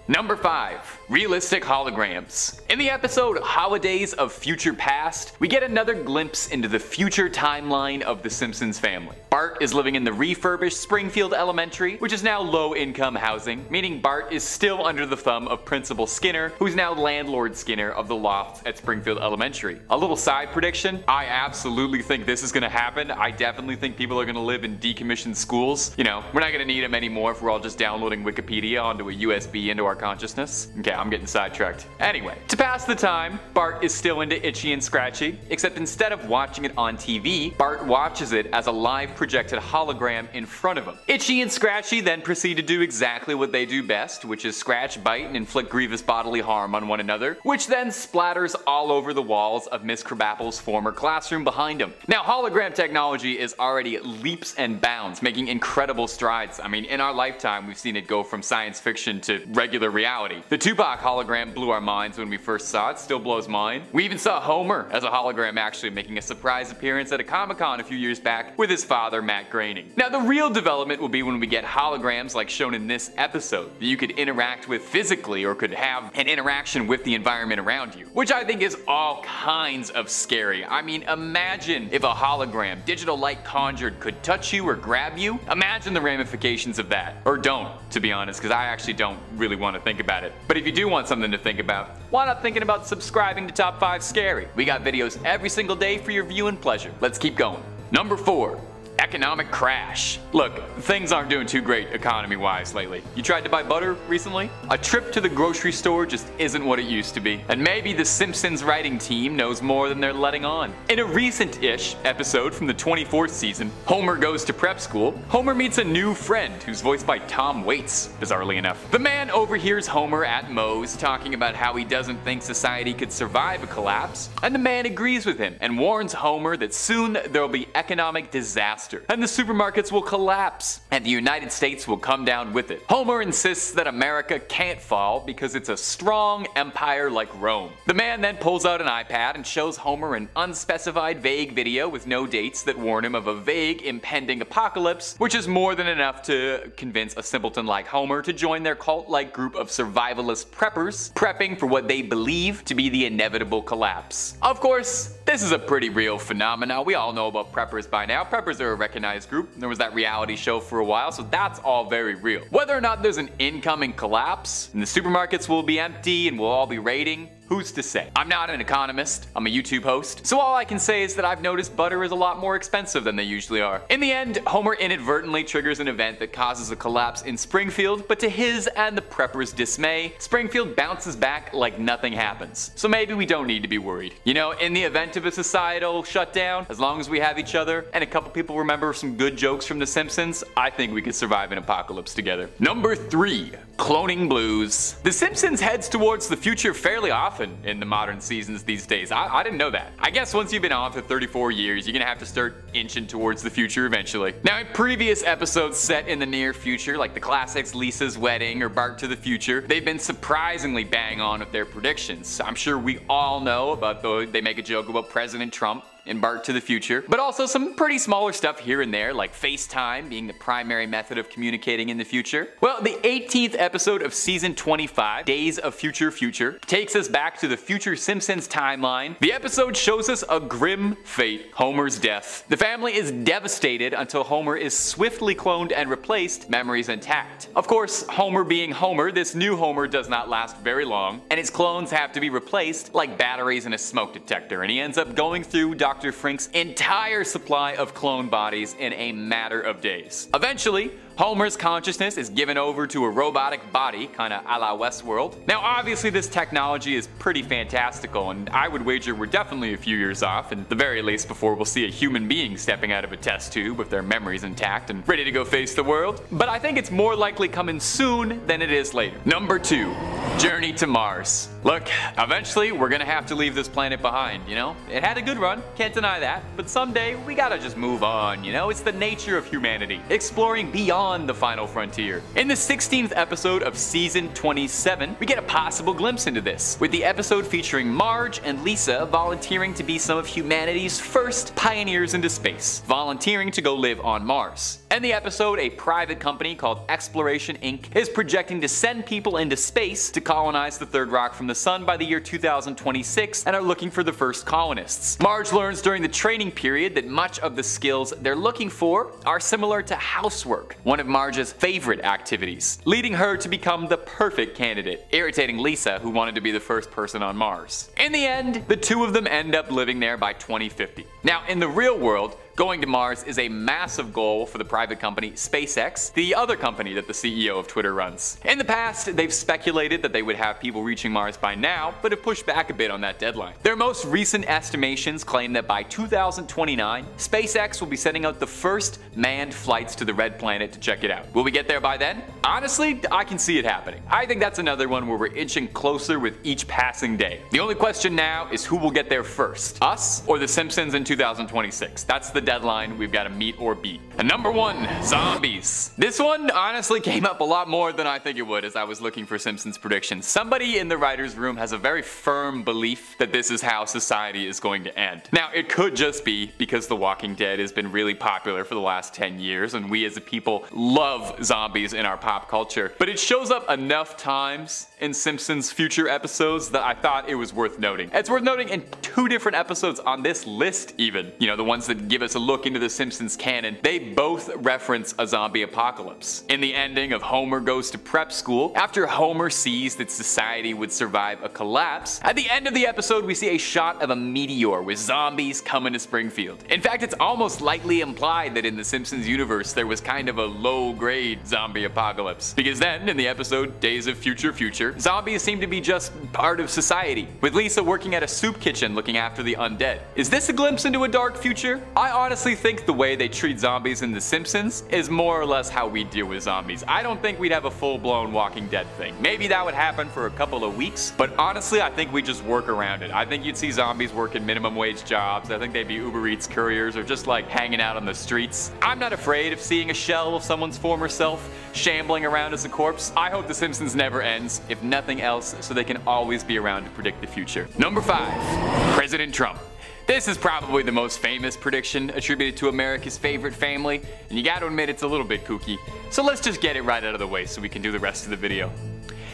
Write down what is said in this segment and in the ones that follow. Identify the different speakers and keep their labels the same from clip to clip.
Speaker 1: Number 5. Realistic holograms. In the episode Holidays of Future Past, we get another glimpse into the future timeline of the Simpsons family. Bart is living in the refurbished Springfield Elementary, which is now low-income housing, meaning Bart is still under the thumb of Principal Skinner, who's now Landlord Skinner of the lofts at Springfield Elementary. A little side prediction, I absolutely think this is going to happen. I definitely think people are going to live in decommissioned schools. You know, we're not going to need them anymore if we're all just downloading Wikipedia onto a USB into our consciousness. Okay, I'm getting sidetracked. Anyway, to pass the time, Bart is still into Itchy and Scratchy, except instead of watching it on TV, Bart watches it as a live projected hologram in front of him. Itchy and Scratchy then proceed to do exactly what they do best, which is scratch, bite, and inflict grievous bodily harm on one another, which then splatters all over the walls of Miss Krabappel's former classroom behind him. Now, hologram technology is already leaps and bounds, making incredible strides. I mean, in our lifetime, we've seen it go from science fiction to regular reality. The Tupac hologram blew our minds when we first saw it, still blows mine. We even saw Homer as a hologram actually making a surprise appearance at a Comic-Con a few years back with his father, Matt Groening. Now, the real development will be when we get holograms like shown in this episode, that you could interact with physically or could have an interaction with the environment around you, which I think is all kinds of scary. I mean, imagine if a hologram, digital light conjured, could touch you or grab you. Imagine the ramifications of that. Or don't, to be honest, because I actually don't really want to think about it. But if you do want something to think about, why not thinking about subscribing to Top 5 Scary? We got videos every single day for your viewing pleasure. Let's keep going. Number 4. Economic crash. Look, things aren't doing too great economy-wise lately. You tried to buy butter recently? A trip to the grocery store just isn't what it used to be. And maybe the Simpsons writing team knows more than they're letting on. In a recent-ish episode from the 24th season, Homer goes to prep school. Homer meets a new friend who's voiced by Tom Waits, bizarrely enough. The man overhears Homer at Moe's talking about how he doesn't think society could survive a collapse, and the man agrees with him and warns Homer that soon there'll be economic disaster, and the supermarkets will collapse, and the United States will come down with it. Homer insists that America can't fall because it's a strong empire like Rome. The man then pulls out an iPad and shows Homer an unspecified vague video with no dates that warn him of a vague impending apocalypse, which is more than enough to convince a simpleton like Homer to join their cult-like group of survivalist preppers, prepping for what they believe to be the inevitable collapse. Of course, this is a pretty real phenomenon. We all know about preppers by now. Preppers are a recognized group. There was that reality show for a while, so that's all very real. Whether or not there's an incoming collapse, and the supermarkets will be empty and we'll all be raiding, who's to say? I'm not an economist, I'm a YouTube host, so all I can say is that I've noticed butter is a lot more expensive than they usually are. In the end, Homer inadvertently triggers an event that causes a collapse in Springfield, but to his and the preppers' dismay, Springfield bounces back like nothing happens. So maybe we don't need to be worried. You know, in the event of a societal shutdown, as long as we have each other and a couple people remember some good jokes from The Simpsons, I think we could survive an apocalypse together. Number 3. Cloning blues. The Simpsons heads towards the future fairly often in the modern seasons these days. I didn't know that. I guess once you've been on for 34 years, you're gonna have to start inching towards the future eventually. Now, in previous episodes set in the near future, like the classics Lisa's Wedding or Bart to the Future, they've been surprisingly bang on with their predictions. I'm sure we all know about they make a joke about President Trump in Bart to the Future, but also some pretty smaller stuff here and there, like FaceTime being the primary method of communicating in the future. Well, the 18th episode of season 25, Days of Future Future, takes us back to the future Simpsons timeline. The episode shows us a grim fate, Homer's death. The family is devastated until Homer is swiftly cloned and replaced, memories intact. Of course, Homer being Homer, this new Homer does not last very long, and his clones have to be replaced like batteries in a smoke detector, and he ends up going through Dr. Frink's entire supply of clone bodies in a matter of days. Eventually, Homer's consciousness is given over to a robotic body, kinda a la Westworld. Now obviously this technology is pretty fantastical, and I would wager we're definitely a few years off, and at the very least before we'll see a human being stepping out of a test tube with their memories intact and ready to go face the world. But I think it's more likely coming soon than it is later. Number 2. Journey to Mars. Look, eventually we're gonna have to leave this planet behind, you know? It had a good run, can't deny that, but someday we gotta just move on, you know? It's the nature of humanity, exploring beyond the final frontier. In the 16th episode of season 27, we get a possible glimpse into this, with the episode featuring Marge and Lisa volunteering to be some of humanity's first pioneers into space, volunteering to go live on Mars. In the episode, a private company called Exploration Inc. is projecting to send people into space to colonize the third rock from the sun by the year 2026 and are looking for the first colonists. Marge learns during the training period that much of the skills they're looking for are similar to housework, one of Marge's favorite activities, leading her to become the perfect candidate, irritating Lisa, who wanted to be the first person on Mars. In the end, the two of them end up living there by 2050. Now, in the real world, going to Mars is a massive goal for the private company SpaceX, the other company that the CEO of Twitter runs. In the past, they've speculated that they would have people reaching Mars by now, but have pushed back a bit on that deadline. Their most recent estimations claim that by 2029, SpaceX will be sending out the first manned flights to the Red Planet to check it out. Will we get there by then? Honestly, I can see it happening. I think that's another one where we're inching closer with each passing day. The only question now is who will get there first, us or the Simpsons in 2026. That's the deadline we've got to meet or beat. And number 1, zombies. This one honestly came up a lot more than I think it would as I was looking for Simpsons predictions. Somebody in the writer's room has a very firm belief that this is how society is going to end. Now, it could just be because The Walking Dead has been really popular for the last 10 years and we as a people love zombies in our pop culture, but it shows up enough times in Simpsons future episodes that I thought it was worth noting. It's worth noting in 2 different episodes on this list even, you know, the ones that give us a look into the Simpsons canon, they both reference a zombie apocalypse. In the ending of Homer Goes to Prep School, after Homer sees that society would survive a collapse, at the end of the episode we see a shot of a meteor with zombies coming to Springfield. In fact, it's almost lightly implied that in the Simpsons universe there was kind of a low-grade zombie apocalypse. Because then, in the episode Days of Future Future, zombies seem to be just part of society, with Lisa working at a soup kitchen looking after the undead. Is this a glimpse into a dark future? I honestly think the way they treat zombies in The Simpsons is more or less how we deal with zombies. I don't think we'd have a full-blown Walking Dead thing. Maybe that would happen for a couple of weeks, but honestly I think we just work around it. I think you'd see zombies working minimum wage jobs. I think they'd be Uber Eats couriers or just like hanging out on the streets. I'm not afraid of seeing a shell of someone's former self shambling around as a corpse. I hope The Simpsons never ends, if nothing else, so they can always be around to predict the future. Number 5. President Trump. This is probably the most famous prediction attributed to America's favorite family, and you gotta admit it's a little bit kooky, so let's just get it right out of the way so we can do the rest of the video.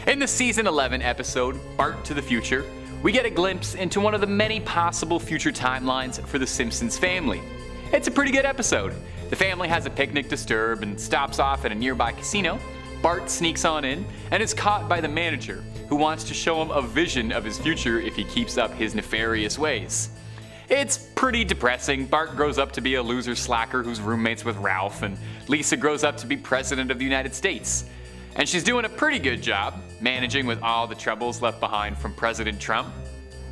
Speaker 1: In the season 11 episode, Bart to the Future, we get a glimpse into one of the many possible future timelines for the Simpsons family. It's a pretty good episode. The family has a picnic disturb and stops off at a nearby casino. Bart sneaks on in and is caught by the manager, who wants to show him a vision of his future if he keeps up his nefarious ways. It's pretty depressing. Bart grows up to be a loser slacker who's roommates with Ralph, and Lisa grows up to be president of the United States. And she's doing a pretty good job, managing with all the troubles left behind from President Trump.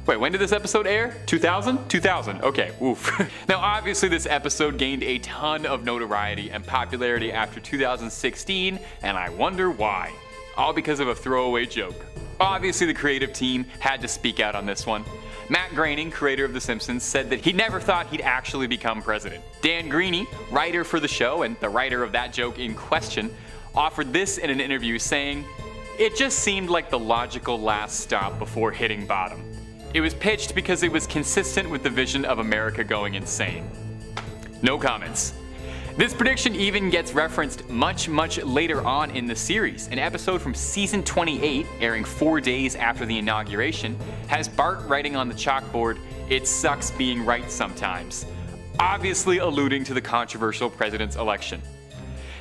Speaker 1: Wait, when did this episode air? 2000? 2000, okay, oof. Now obviously this episode gained a ton of notoriety and popularity after 2016, and I wonder why. All because of a throwaway joke. Obviously the creative team had to speak out on this one. Matt Groening, creator of The Simpsons, said that he never thought he'd actually become president. Dan Greeny, writer for the show and the writer of that joke in question, offered this in an interview saying, "It just seemed like the logical last stop before hitting bottom. It was pitched because it was consistent with the vision of America going insane." No comments. This prediction even gets referenced much later on in the series. An episode from season 28, airing 4 days after the inauguration, has Bart writing on the chalkboard, "It sucks being right sometimes," obviously alluding to the controversial president's election.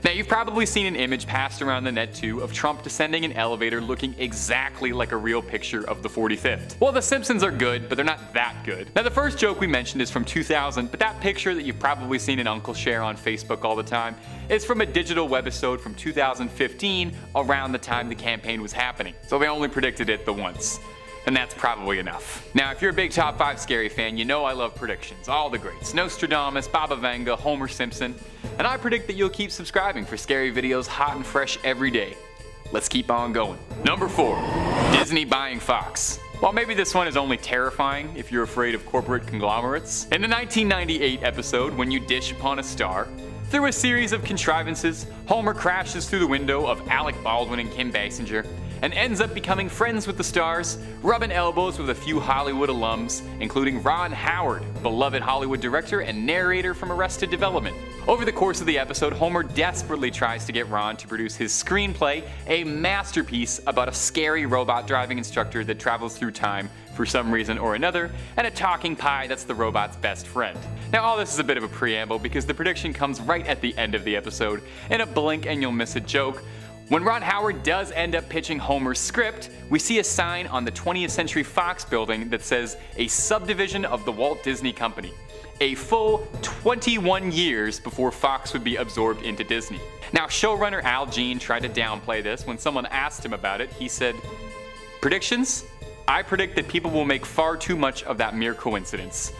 Speaker 1: Now you've probably seen an image passed around the net too of Trump descending an elevator looking exactly like a real picture of the 45th. Well, The Simpsons are good, but they're not that good. Now the first joke we mentioned is from 2000, but that picture that you've probably seen an uncle share on Facebook all the time is from a digital webisode from 2015, around the time the campaign was happening. So they only predicted it the once. And that's probably enough. Now if you're a big Top 5 Scary fan, you know I love predictions. All the greats. Nostradamus, Baba Vanga, Homer Simpson. And I predict that you'll keep subscribing for scary videos hot and fresh every day. Let's keep on going. Number 4. Disney buying Fox. While maybe this one is only terrifying if you're afraid of corporate conglomerates. In the 1998 episode When You Dish Upon a Star, through a series of contrivances, Homer crashes through the window of Alec Baldwin and Kim Basinger and ends up becoming friends with the stars, rubbing elbows with a few Hollywood alums, including Ron Howard, beloved Hollywood director and narrator from Arrested Development. Over the course of the episode, Homer desperately tries to get Ron to produce his screenplay, a masterpiece about a scary robot driving instructor that travels through time for some reason or another, and a talking pie that's the robot's best friend. Now all this is a bit of a preamble because the prediction comes right at the end of the episode, in a blink and you'll miss a joke. When Ron Howard does end up pitching Homer's script, we see a sign on the 20th Century Fox building that says a subdivision of the Walt Disney Company, a full 21 years before Fox would be absorbed into Disney. Now showrunner Al Jean tried to downplay this. When someone asked him about it, he said, "Predictions? I predict that people will make far too much of that mere coincidence."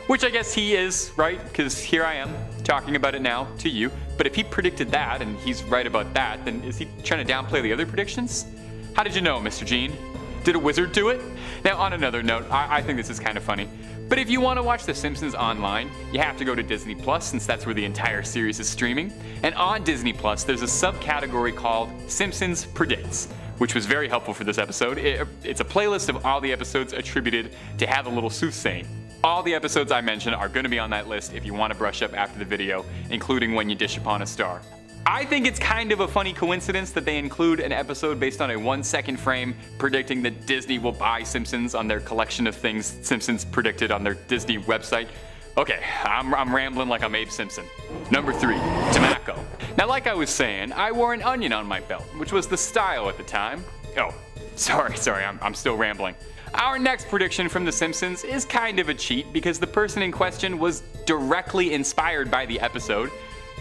Speaker 1: Which I guess he is, right? Because here I am, talking about it now to you. But if he predicted that, and he's right about that, then is he trying to downplay the other predictions? How did you know, Mr. Jean? Did a wizard do it? Now on another note, I think this is kind of funny. But if you want to watch The Simpsons online, you have to go to Disney Plus since that's where the entire series is streaming. And on Disney Plus, there's a subcategory called Simpsons Predicts, which was very helpful for this episode. It's a playlist of all the episodes attributed to Have a Little Soothsaying. All the episodes I mentioned are going to be on that list if you want to brush up after the video, including When You Dish Upon a Star. I think it's kind of a funny coincidence that they include an episode based on a 1-second frame predicting that Disney will buy Simpsons on their collection of things Simpsons predicted on their Disney website. Okay, I'm rambling like I'm Abe Simpson. Number 3, tobacco. Now like I was saying, I wore an onion on my belt, which was the style at the time. Oh, sorry, I'm still rambling. Our next prediction from The Simpsons is kind of a cheat because the person in question was directly inspired by the episode,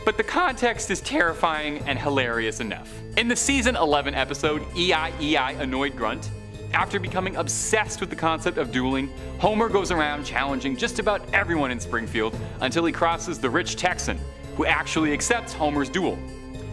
Speaker 1: but the context is terrifying and hilarious enough. In the season 11 episode, E.I.E.I. Annoyed Grunt, after becoming obsessed with the concept of dueling, Homer goes around challenging just about everyone in Springfield until he crosses the rich Texan, who actually accepts Homer's duel.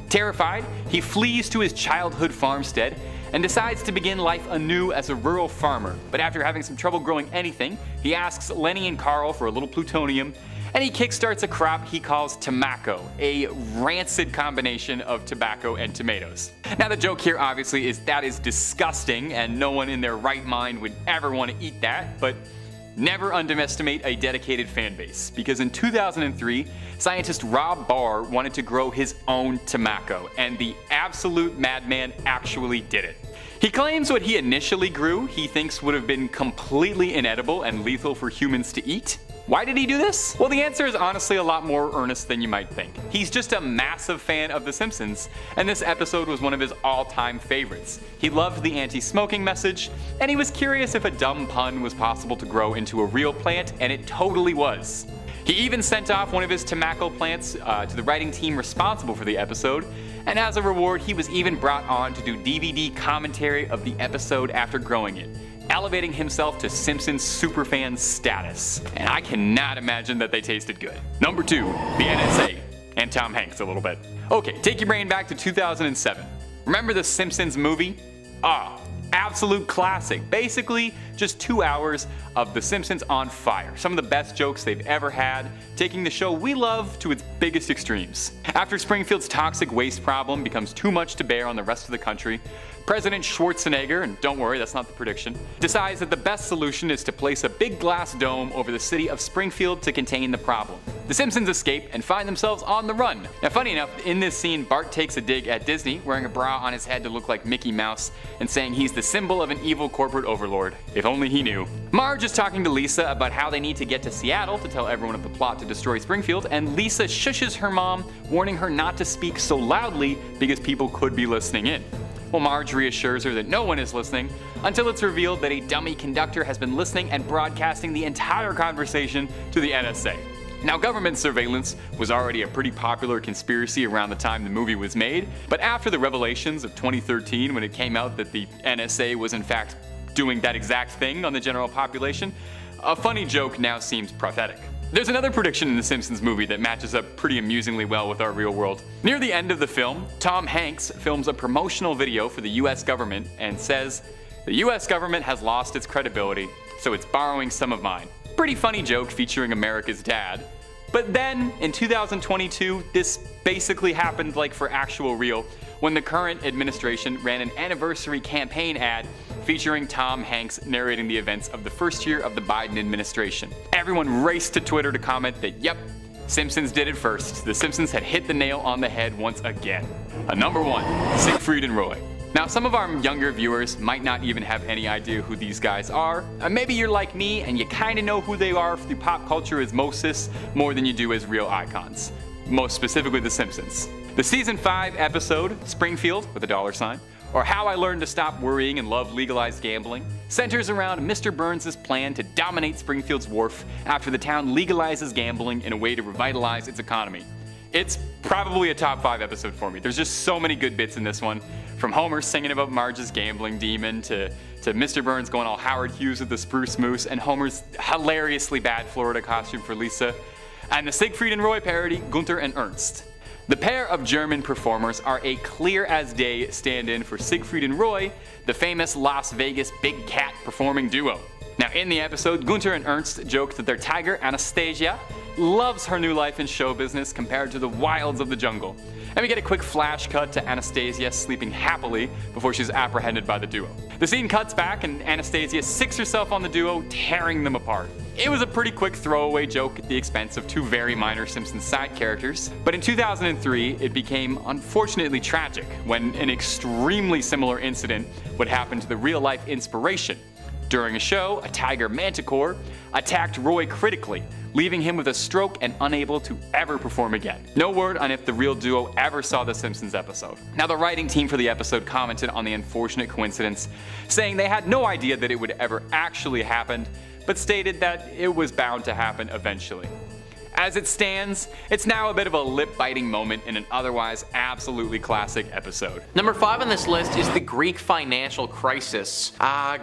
Speaker 1: Terrified, he flees to his childhood farmstead and decides to begin life anew as a rural farmer. But after having some trouble growing anything, he asks Lenny and Carl for a little plutonium, and he kickstarts a crop he calls tobacco, a rancid combination of tobacco and tomatoes. Now the joke here obviously is that is disgusting and no one in their right mind would ever want to eat that, but never underestimate a dedicated fan base, because in 2003, scientist Rob Barr wanted to grow his own tobacco, and the absolute madman actually did it. He claims what he initially grew he thinks would have been completely inedible and lethal for humans to eat. Why did he do this? Well, the answer is honestly a lot more earnest than you might think. He's just a massive fan of The Simpsons, and this episode was one of his all-time favorites. He loved the anti-smoking message, and he was curious if a dumb pun was possible to grow into a real plant, and it totally was. He even sent off one of his tobacco plants to the writing team responsible for the episode, and as a reward, he was even brought on to do DVD commentary of the episode after growing it, elevating himself to Simpsons superfan status. And I cannot imagine that they tasted good. Number 2, the NSA, and Tom Hanks a little bit. Okay, take your brain back to 2007. Remember the Simpsons movie? Absolute classic. Basically, just 2 hours of The Simpsons on fire. Some of the best jokes they've ever had, taking the show we love to its biggest extremes. After Springfield's toxic waste problem becomes too much to bear on the rest of the country, President Schwarzenegger, and don't worry, that's not the prediction, decides that the best solution is to place a big glass dome over the city of Springfield to contain the problem. The Simpsons escape and find themselves on the run. Now funny enough, in this scene, Bart takes a dig at Disney, wearing a bra on his head to look like Mickey Mouse, and saying he's the symbol of an evil corporate overlord. If only he knew. Marge is talking to Lisa about how they need to get to Seattle to tell everyone of the plot to destroy Springfield, and Lisa shushes her mom, warning her not to speak so loudly because people could be listening in. Well, Marge reassures her that no one is listening, until it's revealed that a dummy conductor has been listening and broadcasting the entire conversation to the NSA. Now, government surveillance was already a pretty popular conspiracy around the time the movie was made, but after the revelations of 2013, when it came out that the NSA was in fact doing that exact thing on the general population, a funny joke now seems prophetic. There's another prediction in the Simpsons movie that matches up pretty amusingly well with our real world. Near the end of the film, Tom Hanks films a promotional video for the US government and says, The US government has lost its credibility, so it's borrowing some of mine. Pretty funny joke featuring America's dad. But then, in 2022, this basically happened like for actual real, when the current administration ran an anniversary campaign ad featuring Tom Hanks narrating the events of the first year of the Biden administration. Everyone raced to Twitter to comment that, yep, Simpsons did it first. The Simpsons had hit the nail on the head once again. Number 1, Siegfried and Roy. Now, some of our younger viewers might not even have any idea who these guys are. Maybe you're like me and you kinda know who they are through pop culture osmosis more than you do as real icons. Most specifically The Simpsons. The season 5 episode, Springfield with a $, or How I Learned to Stop Worrying and Love Legalized Gambling, centers around Mr. Burns' plan to dominate Springfield's wharf after the town legalizes gambling in a way to revitalize its economy. It's probably a top 5 episode for me. There's just so many good bits in this one. From Homer singing about Marge's gambling demon to Mr. Burns going all Howard Hughes with the spruce moose and Homer's hilariously bad Florida costume for Lisa. And the Siegfried and Roy parody, Gunther and Ernst. The pair of German performers are a clear-as-day stand-in for Siegfried and Roy, the famous Las Vegas big cat performing duo. Now in the episode, Gunther and Ernst joke that their tiger, Anastasia, loves her new life in show business compared to the wilds of the jungle. And we get a quick flash cut to Anastasia sleeping happily before she's apprehended by the duo. The scene cuts back and Anastasia sicks herself on the duo, tearing them apart. It was a pretty quick throwaway joke at the expense of 2 very minor Simpsons side characters, but in 2003 it became unfortunately tragic when an extremely similar incident would happen to the real-life inspiration. During a show, a tiger manticore attacked Roy critically, leaving him with a stroke and unable to ever perform again. No word on if the real duo ever saw the Simpsons episode. Now the writing team for the episode commented on the unfortunate coincidence, saying they had no idea that it would ever actually happen, but stated that it was bound to happen eventually. As it stands, it's now a bit of a lip-biting moment in an otherwise absolutely classic episode.
Speaker 2: Number 5 on this list is the Greek financial crisis.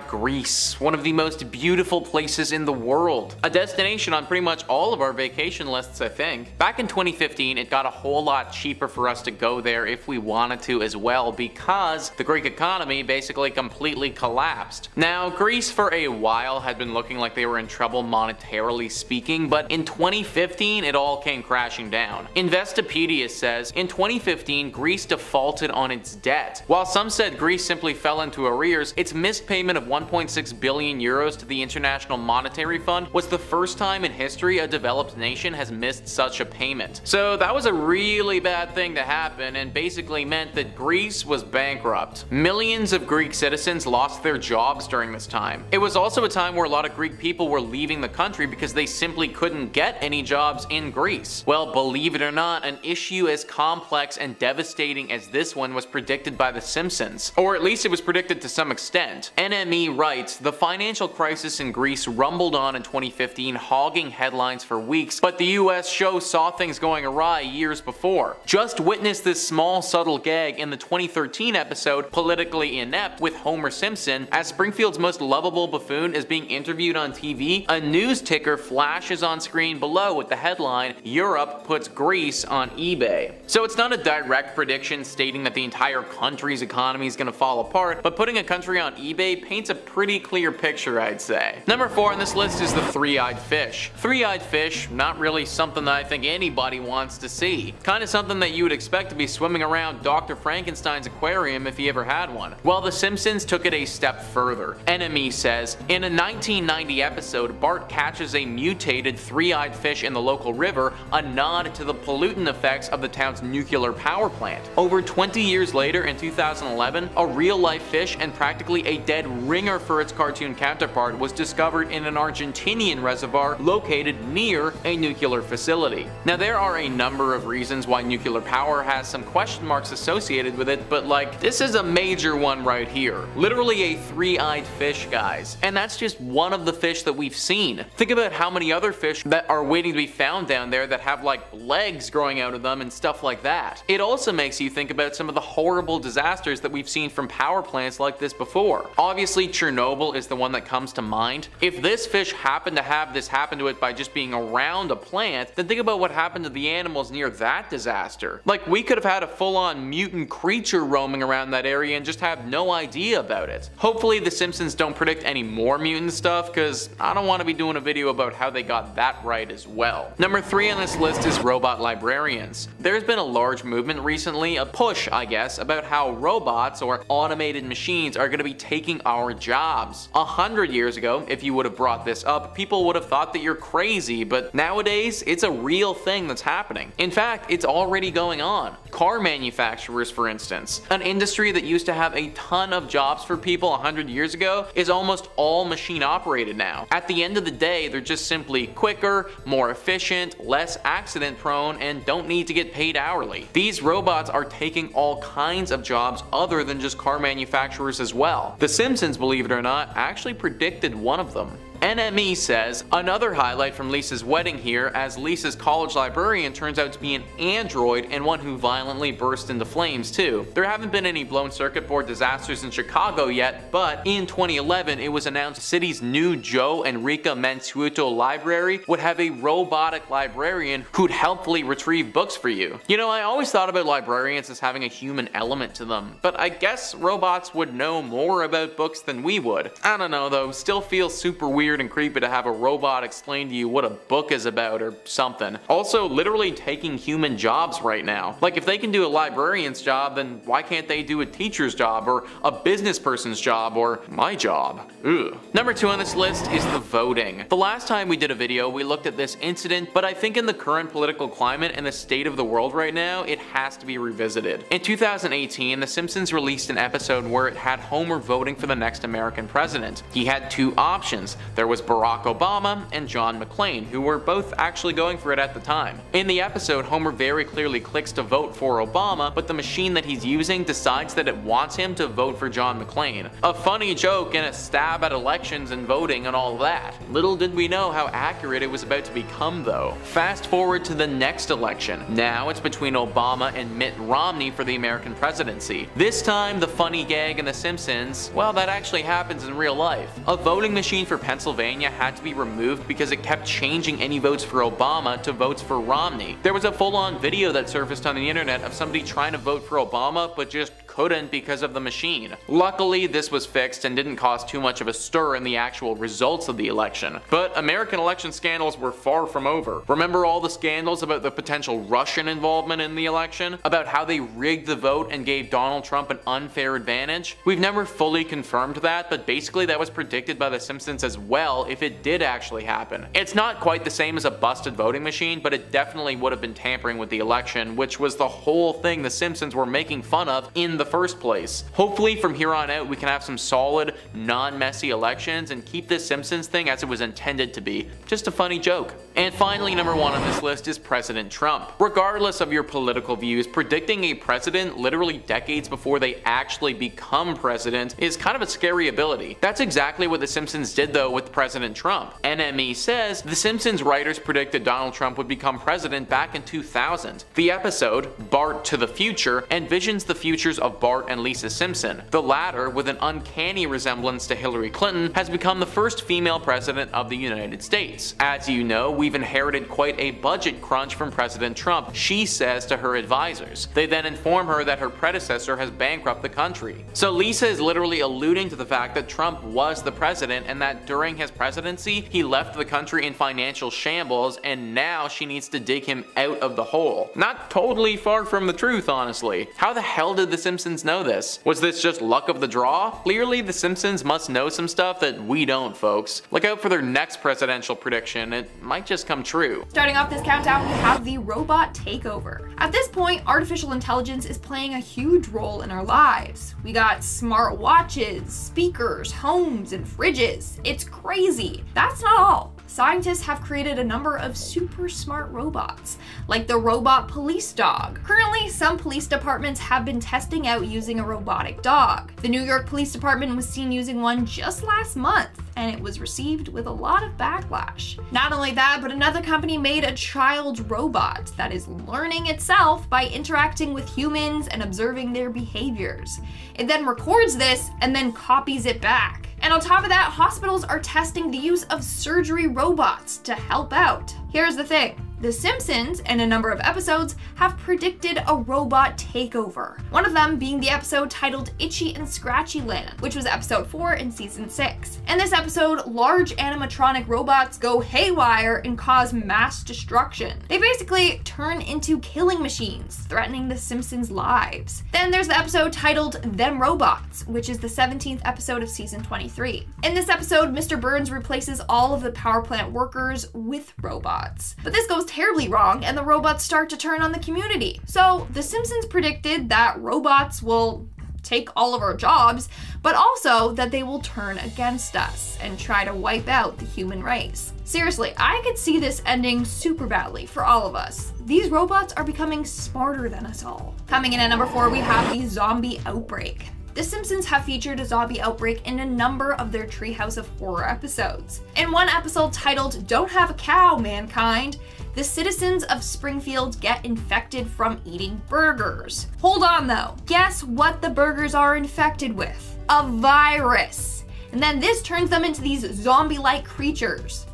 Speaker 2: Greece, one of the most beautiful places in the world. A destination on pretty much all of our vacation lists, I think. Back in 2015, it got a whole lot cheaper for us to go there if we wanted to as well, because the Greek economy basically completely collapsed. Now, Greece for a while had been looking like they were in trouble monetarily speaking, but in 2015, it all came crashing down. Investopedia says, in 2015, Greece defaulted on its debt. While some said Greece simply fell into arrears, its missed payment of 1.6 billion euros to the International Monetary Fund was the first time in history a developed nation has missed such a payment. So that was a really bad thing to happen and basically meant that Greece was bankrupt. Millions of Greek citizens lost their jobs during this time. It was also a time where a lot of Greek people were leaving the country because they simply couldn't get any jobs in Greece. Well, believe it or not, an issue as complex and devastating as this one was predicted by The Simpsons. Or at least it was predicted to some extent. NME writes, the financial crisis in Greece rumbled on in 2015, hogging headlines for weeks, but the US show saw things going awry years before. Just witness this small subtle gag in the 2013 episode, Politically Inept, with Homer Simpson. As Springfield's most lovable buffoon is being interviewed on TV, a news ticker flashes on screen below with the headline, Europe puts Greece on eBay. So it's not a direct prediction stating that the entire country's economy is going to fall apart, but putting a country on eBay paints a pretty clear picture, I'd say. Number 4 on this list is the three-eyed fish. Three-eyed fish, not really something that I think anybody wants to see. Kinda something that you would expect to be swimming around Dr. Frankenstein's aquarium if he ever had one. Well, The Simpsons took it a step further. NME says, in a 1990 episode, Bart catches a mutated three-eyed fish in the local river, a nod to the pollutant effects of the town's nuclear power plant. Over 20 years later, in 2011, a real-life fish and practically a dead ringer for its cartoon counterpart was discovered in an Argentinian reservoir located near a nuclear facility. Now, there are a number of reasons why nuclear power has some question marks associated with it, but like, this is a major one right here. Literally a three-eyed fish, guys. And that's just one of the fish that we've seen. Think about how many other fish that are waiting to be found found down there that have like legs growing out of them and stuff like that. It also makes you think about some of the horrible disasters that we've seen from power plants like this before. Obviously, Chernobyl is the one that comes to mind. If this fish happened to have this happen to it by just being around a plant, then think about what happened to the animals near that disaster. Like, we could have had a full-on mutant creature roaming around that area and just have no idea about it. Hopefully the Simpsons don't predict any more mutant stuff, because I don't want to be doing a video about how they got that right as well. Number 3 on this list is robot librarians. There's been a large movement recently, a push I guess, about how robots or automated machines are going to be taking our jobs. 100 years ago, if you would have brought this up, people would have thought that you're crazy, but nowadays it's a real thing that's happening. In fact, it's already going on. Car manufacturers, for instance, an industry that used to have a ton of jobs for people 100 years ago, is almost all machine operated now. At the end of the day, they're just simply quicker, more efficient, less accident prone, and don't need to get paid hourly. These robots are taking all kinds of jobs other than just car manufacturers as well. The Simpsons, believe it or not, actually predicted one of them. NME says, another highlight from Lisa's wedding here, as Lisa's college librarian turns out to be an android and one who violently burst into flames too. There haven't been any blown circuit board disasters in Chicago yet, but in 2011 it was announced the city's new Joe Enrica Mansueto library would have a robotic librarian who'd helpfully retrieve books for you. You know, I always thought about librarians as having a human element to them, but I guess robots would know more about books than we would. I don't know though, still feels super weird and creepy to have a robot explain to you what a book is about or something. Also, literally taking human jobs right now. Like, if they can do a librarian's job, then why can't they do a teacher's job or a business person's job or my job? Ugh. Number 2 on this list is the voting. The last time we did a video, we looked at this incident, but I think in the current political climate and the state of the world right now, it has to be revisited. In 2018, The Simpsons released an episode where it had Homer voting for the next American president. He had 2 options. There was Barack Obama and John McClane, who were both actually going for it at the time. In the episode, Homer very clearly clicks to vote for Obama, but the machine that he's using decides that it wants him to vote for John McClane. A funny joke and a stab at elections and voting and all that. Little did we know how accurate it was about to become though. Fast forward to the next election. Now it's between Obama and Mitt Romney for the American presidency. This time, the funny gag in The Simpsons, well, that actually happens in real life. A voting machine for Pennsylvania had to be removed because it kept changing any votes for Obama to votes for Romney. There was a full-on video that surfaced on the internet of somebody trying to vote for Obama but just couldn't because of the machine. Luckily, this was fixed and didn't cause too much of a stir in the actual results of the election. But American election scandals were far from over. Remember all the scandals about the potential Russian involvement in the election? About how they rigged the vote and gave Donald Trump an unfair advantage? We've never fully confirmed that, but basically that was predicted by The Simpsons as well if it did actually happen. It's not quite the same as a busted voting machine, but it definitely would have been tampering with the election, which was the whole thing The Simpsons were making fun of in the first place. Hopefully from here on out we can have some solid, non-messy elections and keep this Simpsons thing as it was intended to be. Just a funny joke. And finally, number 1 on this list is President Trump. Regardless of your political views, predicting a president literally decades before they actually become president is kind of a scary ability. That's exactly what The Simpsons did though with President Trump. NME says The Simpsons writers predicted Donald Trump would become president back in 2000. The episode, Bart to the Future, envisions the futures of Bart and Lisa Simpson. The latter, with an uncanny resemblance to Hillary Clinton, has become the first female president of the United States. As you know, we've inherited quite a budget crunch from President Trump, she says to her advisors. They then inform her that her predecessor has bankrupted the country. So Lisa is literally alluding to the fact that Trump was the president and that during his presidency, he left the country in financial shambles and now she needs to dig him out of the hole. Not totally far from the truth, honestly. How the hell did The Simpsons know this? Was this just luck of the draw? Clearly, The Simpsons must know some stuff that we don't, folks. Look out for their next presidential prediction. It might just come true.
Speaker 3: Starting off this countdown, we have the robot takeover. At this point, artificial intelligence is playing a huge role in our lives. We got smart watches, speakers, homes, and fridges. It's crazy. That's not all. scientists have created a number of super smart robots, like the robot police dog. Currently, some police departments have been testing out using a robotic dog. The New York Police Department was seen using one just last month, and it was received with a lot of backlash. Not only that, but another company made a child robot that is learning itself by interacting with humans and observing their behaviors. It then records this and then copies it back. And on top of that, hospitals are testing the use of surgery robots to help out. Here's the thing. The Simpsons, in a number of episodes, have predicted a robot takeover. One of them being the episode titled Itchy and Scratchy Land, which was episode 4 in season 6. In this episode, large animatronic robots go haywire and cause mass destruction. They basically turn into killing machines, threatening the Simpsons' lives. Then there's the episode titled Them Robots, which is the 17th episode of season 23. In this episode, Mr. Burns replaces all of the power plant workers with robots. But this goes terribly wrong, and the robots start to turn on the community. So the Simpsons predicted that robots will take all of our jobs, but also that they will turn against us and try to wipe out the human race. Seriously, I could see this ending super badly for all of us. These robots are becoming smarter than us all. Coming in at number 4, we have the zombie outbreak. The Simpsons have featured a zombie outbreak in a number of their Treehouse of Horror episodes. In one episode titled Don't Have a Cow, Mankind, the citizens of Springfield get infected from eating burgers. Hold on though, guess what the burgers are infected with? A virus. And then this turns them into these zombie-like creatures.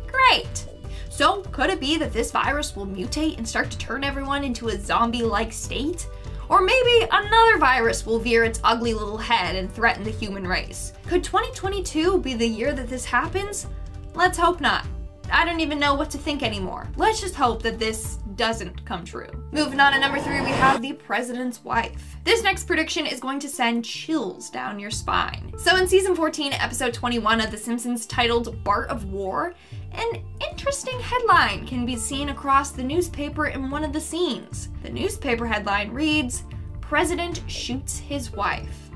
Speaker 3: Great. So could it be that this virus will mutate and start to turn everyone into a zombie-like state? Or maybe another virus will rear its ugly little head and threaten the human race. Could 2022 be the year that this happens? Let's hope not. I don't even know what to think anymore. Let's just hope that this doesn't come true. Moving on to number 3, we have the president's wife. This next prediction is going to send chills down your spine. So in season 14, episode 21 of The Simpsons titled Bart of War, an interesting headline can be seen across the newspaper in one of the scenes. The newspaper headline reads, "President shoots his wife."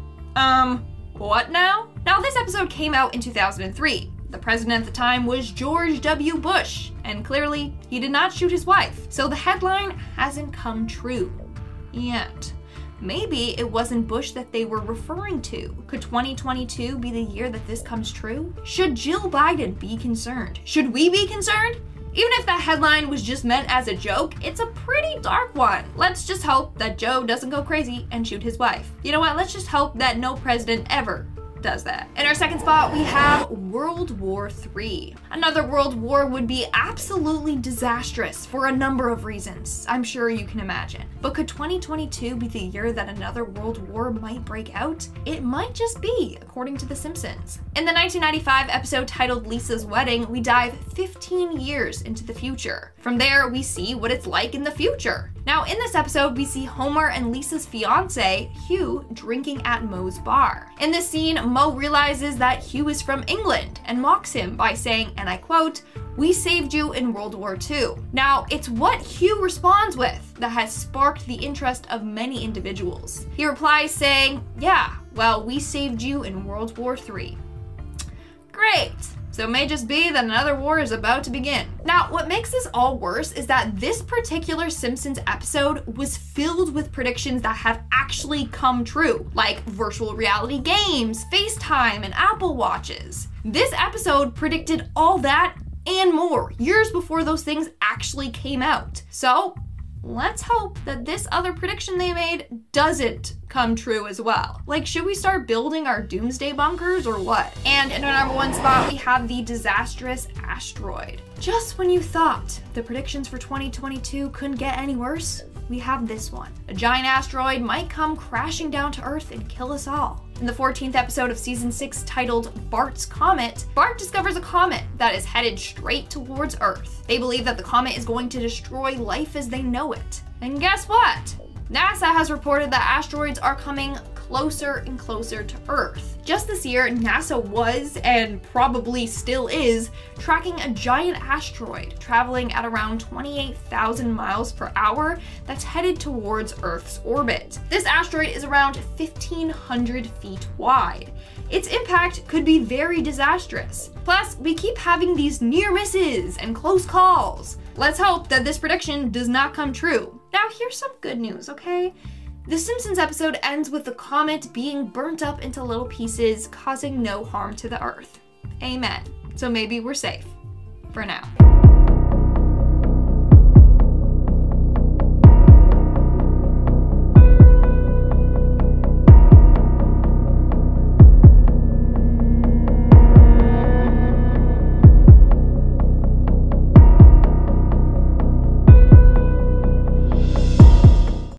Speaker 3: What now? Now this episode came out in 2003. The president at the time was George W. Bush, and clearly he did not shoot his wife. So the headline hasn't come true yet. Maybe it wasn't Bush that they were referring to. Could 2022 be the year that this comes true? Should Jill Biden be concerned? Should we be concerned? Even if that headline was just meant as a joke, it's a pretty dark one. Let's just hope that Joe doesn't go crazy and shoot his wife. You know what? Let's just hope that no president ever does that. In our second spot, we have World War III. Another world war would be absolutely disastrous for a number of reasons, I'm sure you can imagine. But could 2022 be the year that another world war might break out? It might just be, according to The Simpsons. In the 1995 episode titled Lisa's Wedding, we dive 15 years into the future. From there, we see what it's like in the future. Now, in this episode, we see Homer and Lisa's fiance, Hugh, drinking at Moe's bar. In this scene, Moe realizes that Hugh is from England and mocks him by saying, and I quote, "We saved you in World War II." Now, it's what Hugh responds with that has sparked the interest of many individuals. He replies saying, "Yeah, well, we saved you in World War III." Great. So it may just be that another war is about to begin. Now, what makes this all worse is that this particular Simpsons episode was filled with predictions that have actually come true, like virtual reality games, FaceTime, and Apple Watches. This episode predicted all that and more years before those things actually came out. So let's hope that this other prediction they made doesn't come true as well. Like, should we start building our doomsday bunkers or what? And in our number 1 spot, we have the disastrous asteroid. Just when you thought the predictions for 2022 couldn't get any worse, we have this one. A giant asteroid might come crashing down to Earth and kill us all. In the 14th episode of season 6 titled Bart's Comet, Bart discovers a comet that is headed straight towards Earth. They believe that the comet is going to destroy life as they know it. And guess what? NASA has reported that asteroids are coming closer and closer to Earth. Just this year, NASA was, and probably still is, tracking a giant asteroid traveling at around 28,000 miles per hour that's headed towards Earth's orbit. This asteroid is around 1,500 feet wide. Its impact could be very disastrous. Plus, we keep having these near misses and close calls. Let's hope that this prediction does not come true. Now, here's some good news, okay? The Simpsons episode ends with the comet being burnt up into little pieces, causing no harm to the Earth. Amen. So maybe we're safe. For now.